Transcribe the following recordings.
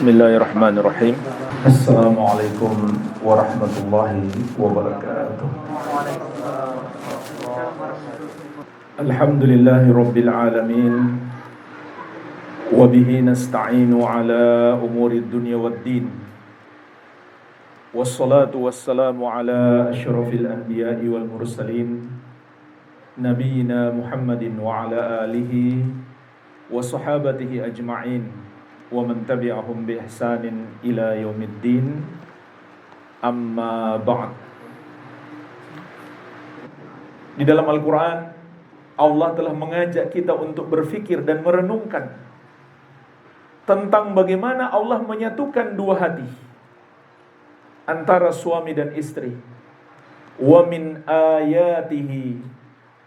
Bismillahirrahmanirrahim. Assalamualaikum warahmatullahi wabarakatuh. Alhamdulillahi rabbil alamin. Wa bihi nasta'inu ala umuri dunya waddin. Wassalatu wassalamu ala asyrafil anbiya'i wal mursalin, Nabiyyina Muhammadin wa ala alihi wa sahabatihi ajma'in wa man tabi'ahum bi ihsanin ila yaumiddin. Amma ba'd. Di dalam Al-Qur'an Allah telah mengajak kita untuk berfikir dan merenungkan tentang bagaimana Allah menyatukan dua hati antara suami dan istri. Wa min ayatihi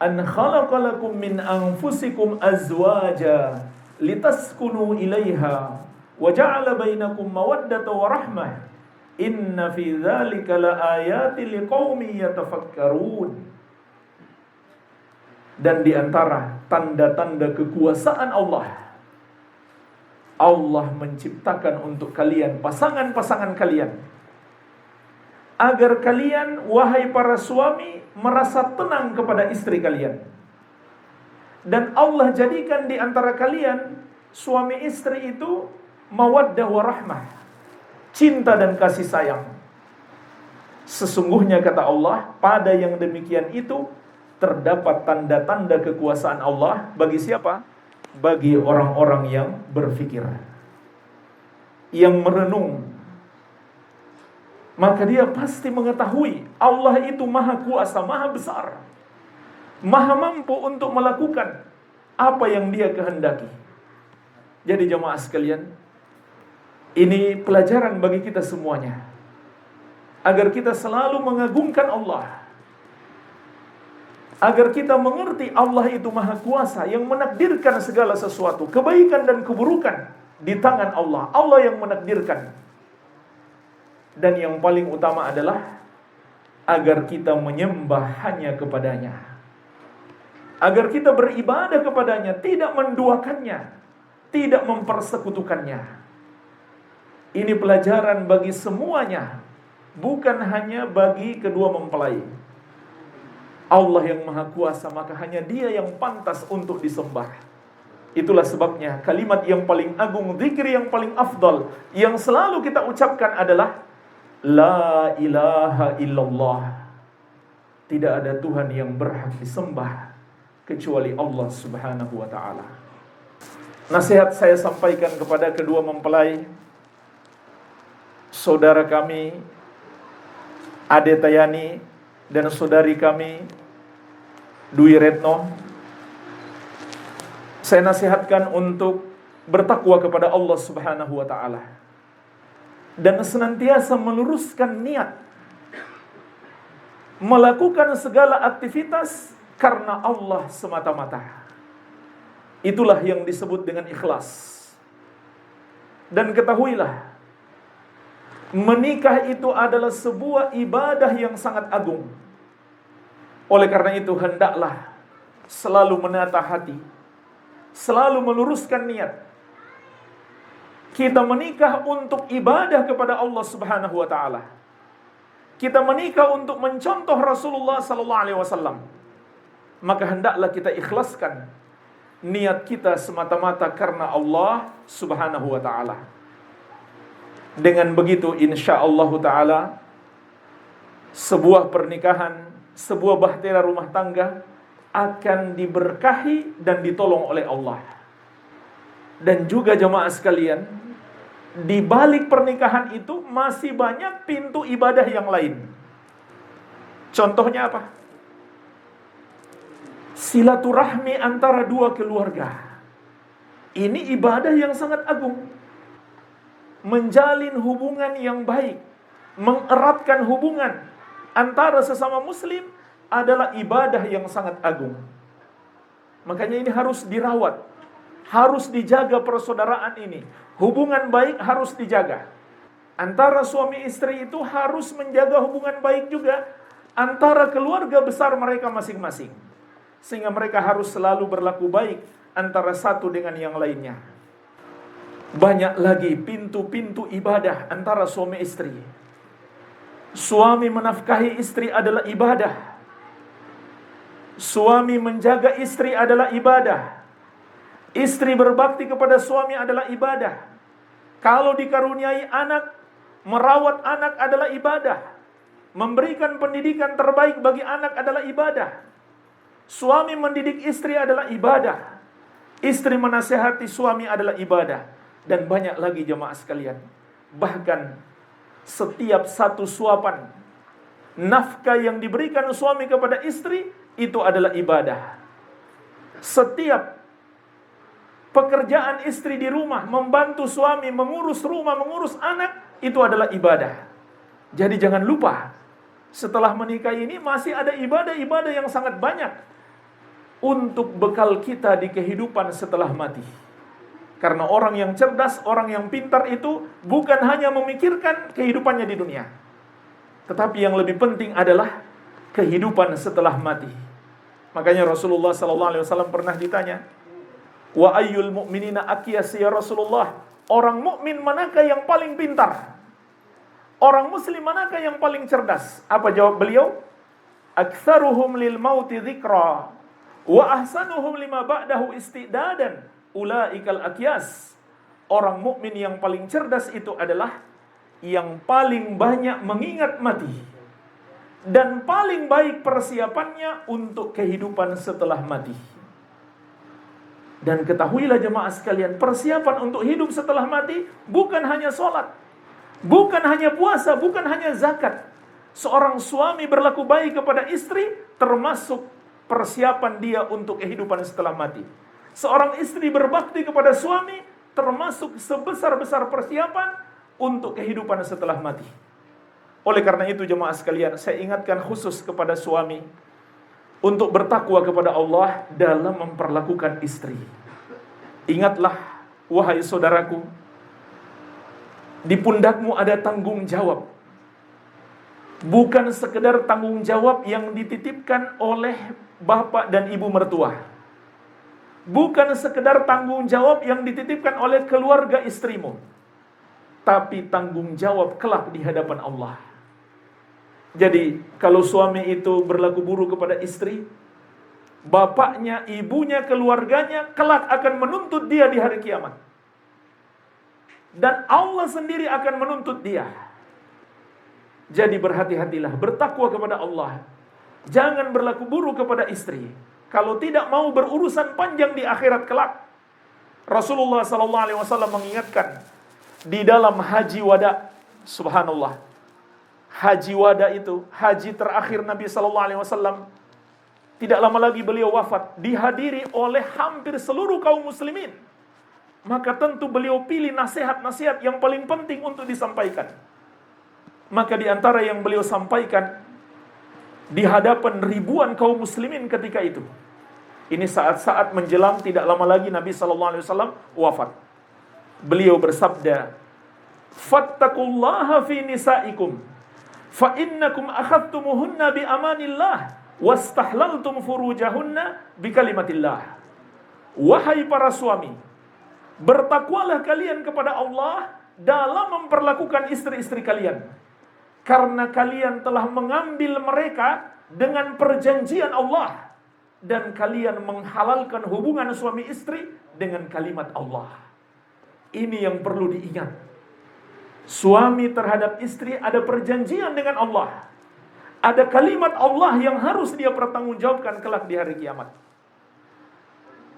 an khalaqalakum min anfusikum azwaja litaskunu ilaiha wa ja'ala bainakum mawaddata wa rahmah inna fi dzalika laayatin liqaumin yatafakkarun. Dan di antara tanda-tanda kekuasaan Allah menciptakan untuk kalian pasangan-pasangan kalian agar kalian, wahai para suami, merasa tenang kepada istri kalian. Dan Allah jadikan di antara kalian, suami istri itu, mawaddah wa rahmah, cinta dan kasih sayang. Sesungguhnya kata Allah, pada yang demikian itu terdapat tanda-tanda kekuasaan Allah bagi siapa? Bagi orang-orang yang berfikir, yang merenung. Maka dia pasti mengetahui Allah itu maha kuasa, maha besar, maha mampu untuk melakukan apa yang dia kehendaki. Jadi jemaah sekalian, ini pelajaran bagi kita semuanya, agar kita selalu mengagungkan Allah, agar kita mengerti Allah itu maha kuasa, yang menakdirkan segala sesuatu, kebaikan dan keburukan di tangan Allah. Allah yang menakdirkan. Dan yang paling utama adalah agar kita menyembah hanya kepadanya, agar kita beribadah kepadanya, tidak menduakannya, tidak mempersekutukannya. Ini pelajaran bagi semuanya, bukan hanya bagi kedua mempelai. Allah yang maha kuasa, maka hanya dia yang pantas untuk disembah. Itulah sebabnya kalimat yang paling agung, zikir yang paling afdal, yang selalu kita ucapkan adalah La ilaha illallah. Tidak ada Tuhan yang berhak disembah kecuali Allah subhanahu wa ta'ala. Nasihat saya sampaikan kepada kedua mempelai, saudara kami Ade Tayani dan saudari kami Dwi Retno. Saya nasihatkan untuk bertakwa kepada Allah subhanahu wa ta'ala dan senantiasa meluruskan niat, melakukan segala aktivitas karena Allah semata-mata. Itulah yang disebut dengan ikhlas. Dan ketahuilah, menikah itu adalah sebuah ibadah yang sangat agung. Oleh karena itu hendaklah selalu menata hati, selalu meluruskan niat. Kita menikah untuk ibadah kepada Allah subhanahu wa ta'ala. Kita menikah untuk mencontoh Rasulullah sallallahu alaihi wasallam. Maka hendaklah kita ikhlaskan niat kita semata-mata karena Allah subhanahu wa ta'ala. Dengan begitu insyaallah ta'ala sebuah pernikahan, sebuah bahtera rumah tangga akan diberkahi dan ditolong oleh Allah. Dan juga jemaah sekalian, di balik pernikahan itu masih banyak pintu ibadah yang lain. Contohnya apa? Silaturahmi antara dua keluarga. Ini ibadah yang sangat agung. Menjalin hubungan yang baik, mengeratkan hubungan antara sesama muslim adalah ibadah yang sangat agung. Makanya ini harus dirawat, harus dijaga persaudaraan ini. Hubungan baik harus dijaga. Antara suami istri itu harus menjaga hubungan baik juga antara keluarga besar mereka masing-masing. Sehingga mereka harus selalu berlaku baik antara satu dengan yang lainnya. Banyak lagi pintu-pintu ibadah antara suami istri. Suami menafkahi istri adalah ibadah. Suami menjaga istri adalah ibadah. Istri berbakti kepada suami adalah ibadah. Kalau dikaruniai anak, merawat anak adalah ibadah. Memberikan pendidikan terbaik bagi anak adalah ibadah. Suami mendidik istri adalah ibadah. Istri menasehati suami adalah ibadah. Dan banyak lagi jemaah sekalian. Bahkan setiap satu suapan nafkah yang diberikan suami kepada istri itu adalah ibadah. Setiap pekerjaan istri di rumah, membantu suami mengurus rumah, mengurus anak, itu adalah ibadah. Jadi jangan lupa, setelah menikah ini masih ada ibadah-ibadah yang sangat banyak untuk bekal kita di kehidupan setelah mati. Karena orang yang cerdas, orang yang pintar itu bukan hanya memikirkan kehidupannya di dunia, tetapi yang lebih penting adalah kehidupan setelah mati. Makanya Rasulullah SAW pernah ditanya, wa ayyul mu'minina aqyas ya Rasulullah, orang mukmin manakah yang paling pintar? Orang muslim manakah yang paling cerdas? Apa jawab beliau? Aktsaruhum lil mauti dzikra wa ahsanuhum lima ba'dahu istidadan. Ulaikal aqyas. Orang mukmin yang paling cerdas itu adalah yang paling banyak mengingat mati dan paling baik persiapannya untuk kehidupan setelah mati. Dan ketahuilah jemaah sekalian, persiapan untuk hidup setelah mati bukan hanya sholat, bukan hanya puasa, bukan hanya zakat. Seorang suami berlaku baik kepada istri termasuk persiapan dia untuk kehidupan setelah mati. Seorang istri berbakti kepada suami termasuk sebesar-besar persiapan untuk kehidupan setelah mati. Oleh karena itu jemaah sekalian, saya ingatkan khusus kepada suami untuk bertakwa kepada Allah dalam memperlakukan istri. Ingatlah, wahai saudaraku, di pundakmu ada tanggung jawab. Bukan sekedar tanggung jawab yang dititipkan oleh bapak dan ibu mertua. Bukan sekedar tanggung jawab yang dititipkan oleh keluarga istrimu, tapi tanggung jawab kelak di hadapan Allah. Jadi, kalau suami itu berlaku buruk kepada istri, bapaknya, ibunya, keluarganya kelak akan menuntut dia di hari kiamat. Dan Allah sendiri akan menuntut dia. Jadi berhati-hatilah, bertakwa kepada Allah. Jangan berlaku buruk kepada istri. Kalau tidak mau berurusan panjang di akhirat kelak. Rasulullah SAW mengingatkan di dalam haji wada, subhanallah, haji wada itu haji terakhir Nabi SAW. Tidak lama lagi beliau wafat, dihadiri oleh hampir seluruh kaum muslimin. Maka tentu beliau pilih nasihat-nasihat yang paling penting untuk disampaikan. Maka di antara yang beliau sampaikan di hadapan ribuan kaum muslimin ketika itu. Ini saat-saat menjelang tidak lama lagi Nabi SAW wafat. Beliau bersabda, "Fattaqullaha fi nisaikum, fa innakum akhadtumuhunna bi amanillah, wastahlaltum furujahunna bi kalimatillah." Wahai para suami, bertakwalah kalian kepada Allah dalam memperlakukan istri-istri kalian. Karena kalian telah mengambil mereka dengan perjanjian Allah. Dan kalian menghalalkan hubungan suami istri dengan kalimat Allah. Ini yang perlu diingat. Suami terhadap istri ada perjanjian dengan Allah. Ada kalimat Allah yang harus dia pertanggungjawabkan kelak di hari kiamat.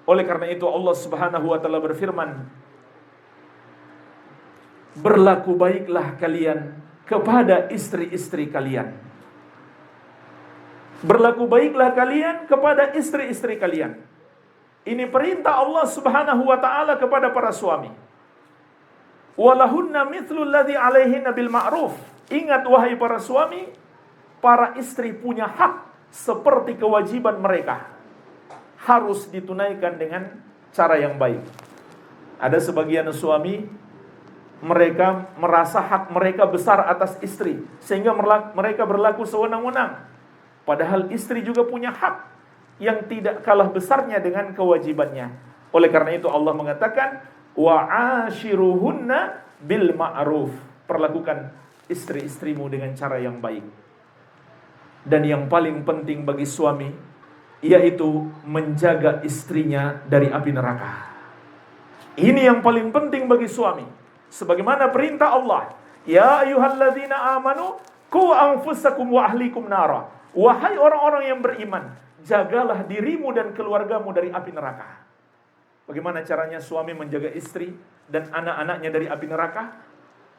Oleh karena itu Allah Subhanahu wa taala berfirman, "Berlaku baiklah kalian kepada istri-istri kalian." Berlaku baiklah kalian kepada istri-istri kalian. Ini perintah Allah Subhanahu wa taala kepada para suami. Walahunna mithlu alladhi 'alaihinna bil ma'ruf. Ingat wahai para suami, para istri punya hak seperti kewajiban mereka. Harus ditunaikan dengan cara yang baik. Ada sebagian suami mereka merasa hak mereka besar atas istri sehingga mereka berlaku sewenang-wenang. Padahal istri juga punya hak yang tidak kalah besarnya dengan kewajibannya. Oleh karena itu Allah mengatakan, wa ashiruhunna bil ma'ruf. Perlakukan istri-istrimu dengan cara yang baik. Dan yang paling penting bagi suami yaitu menjaga istrinya dari api neraka. Ini yang paling penting bagi suami. Sebagaimana perintah Allah, ya ayyuhalladzina amanu qu anfusakum wa ahlikum nara. Wahai orang-orang yang beriman, jagalah dirimu dan keluargamu dari api neraka. Bagaimana caranya suami menjaga istri dan anak-anaknya dari api neraka?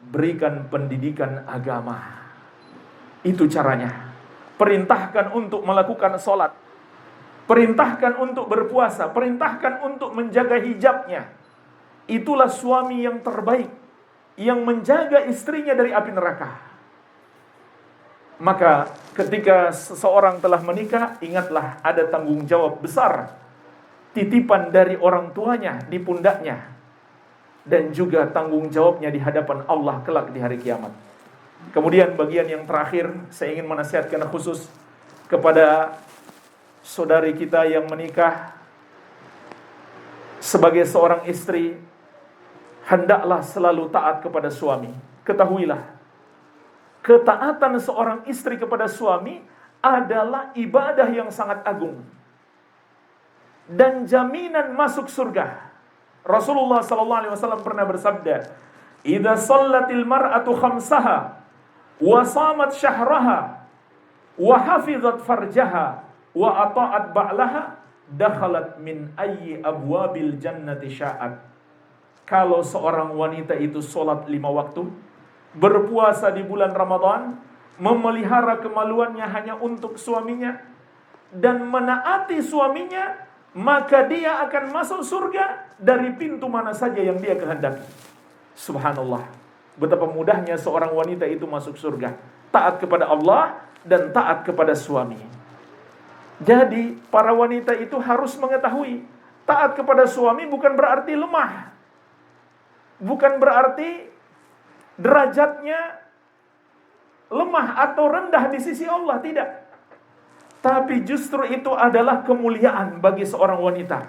Berikan pendidikan agama. Itu caranya. Perintahkan untuk melakukan sholat. Perintahkan untuk berpuasa. Perintahkan untuk menjaga hijabnya. Itulah suami yang terbaik, yang menjaga istrinya dari api neraka. Maka ketika seseorang telah menikah, ingatlah ada tanggung jawab besar, titipan dari orang tuanya di pundaknya, dan juga tanggung jawabnya di hadapan Allah kelak di hari kiamat. Kemudian bagian yang terakhir, saya ingin menasihatkan khusus kepada saudari kita yang menikah. Sebagai seorang istri, hendaklah selalu taat kepada suami. Ketahuilah, ketaatan seorang istri kepada suami adalah ibadah yang sangat agung dan jaminan masuk surga. Rasulullah SAW pernah bersabda, "Idza shallatil mar'atu khamsaha wa shamat syahraha wa hafizat farjaha wa ata'at ba'laha dakhalat min ayyi abwabil jannati sya'at." Kalau seorang wanita itu sholat 5 waktu, berpuasa di bulan Ramadan, memelihara kemaluannya hanya untuk suaminya, dan menaati suaminya, maka dia akan masuk surga dari pintu mana saja yang dia kehendaki. Subhanallah, betapa mudahnya seorang wanita itu masuk surga. Taat kepada Allah dan taat kepada suami. Jadi para wanita itu harus mengetahui, taat kepada suami bukan berarti lemah, bukan berarti derajatnya lemah atau rendah di sisi Allah, tidak. Tapi justru itu adalah kemuliaan bagi seorang wanita.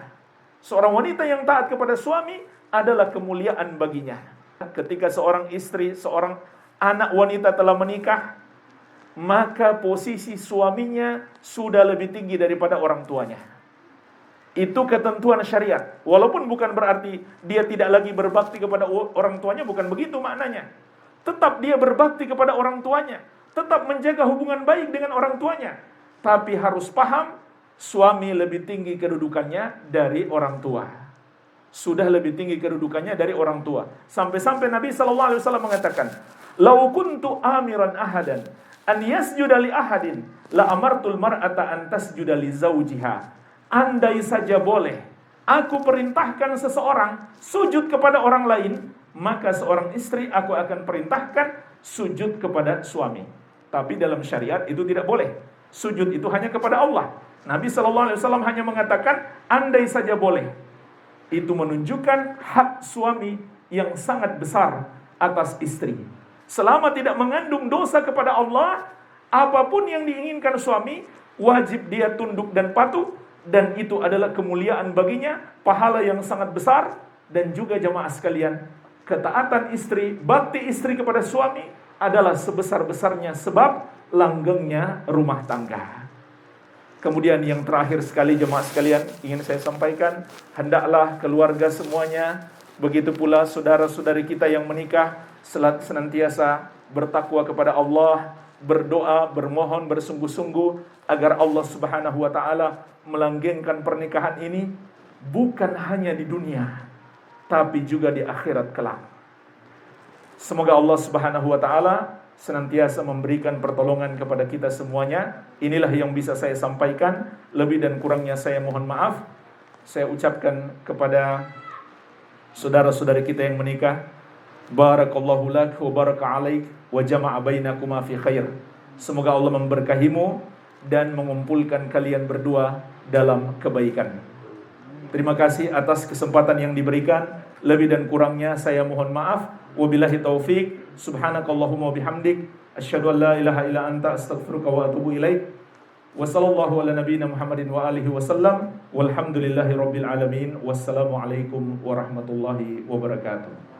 Seorang wanita yang taat kepada suami adalah kemuliaan baginya. Ketika seorang istri, seorang anak wanita telah menikah, maka posisi suaminya sudah lebih tinggi daripada orang tuanya. Itu ketentuan syariat. Walaupun bukan berarti dia tidak lagi berbakti kepada orang tuanya, bukan begitu maknanya. Tetap dia berbakti kepada orang tuanya, tetap menjaga hubungan baik dengan orang tuanya. Tapi harus paham, suami lebih tinggi kedudukannya dari orang tua. Sudah lebih tinggi kedudukannya dari orang tua. Sampai-sampai Nabi SAW mengatakan, "Lau kuntu amiran ahadan an yasjuda li ahadin la amartul mar'ata an tasjuda li zawjiha." Andai saja boleh aku perintahkan seseorang sujud kepada orang lain, maka seorang istri aku akan perintahkan sujud kepada suami. Tapi dalam syariat itu tidak boleh. Sujud itu hanya kepada Allah. Nabi SAW hanya mengatakan andai saja boleh. Itu menunjukkan hak suami yang sangat besar atas istri. Selama tidak mengandung dosa kepada Allah, apapun yang diinginkan suami, wajib dia tunduk dan patuh. Dan itu adalah kemuliaan baginya, pahala yang sangat besar. Dan juga jamaah sekalian, ketaatan istri, bakti istri kepada suami adalah sebesar-besarnya sebab langgengnya rumah tangga. Kemudian yang terakhir sekali jemaah sekalian, ingin saya sampaikan, hendaklah keluarga semuanya, begitu pula saudara-saudari kita yang menikah, senantiasa bertakwa kepada Allah, berdoa, bermohon bersungguh-sungguh agar Allah Subhanahu wa taala melanggengkan pernikahan ini bukan hanya di dunia, tapi juga di akhirat kelak. Semoga Allah Subhanahu wa taala senantiasa memberikan pertolongan kepada kita semuanya. Inilah yang bisa saya sampaikan. Lebih dan kurangnya saya mohon maaf. Saya ucapkan kepada saudara-saudari kita yang menikah, barakallahu lak wa baraka alaik wa jama'a bainakuma fi khair. Semoga Allah memberkahimu dan mengumpulkan kalian berdua dalam kebaikan. Terima kasih atas kesempatan yang diberikan. Lebih dan kurangnya saya mohon maaf. Wabillahi taufik. Subhanakallahumma bihamdik, asyhadu an la ilaha illa anta, astaghfiruka wa atubu ilaik. Wassallallahu ala nabiyina Muhammadin wa alihi wasallam. Walhamdulillahi rabbil alamin. Wassalamualaikum warahmatullahi wabarakatuh.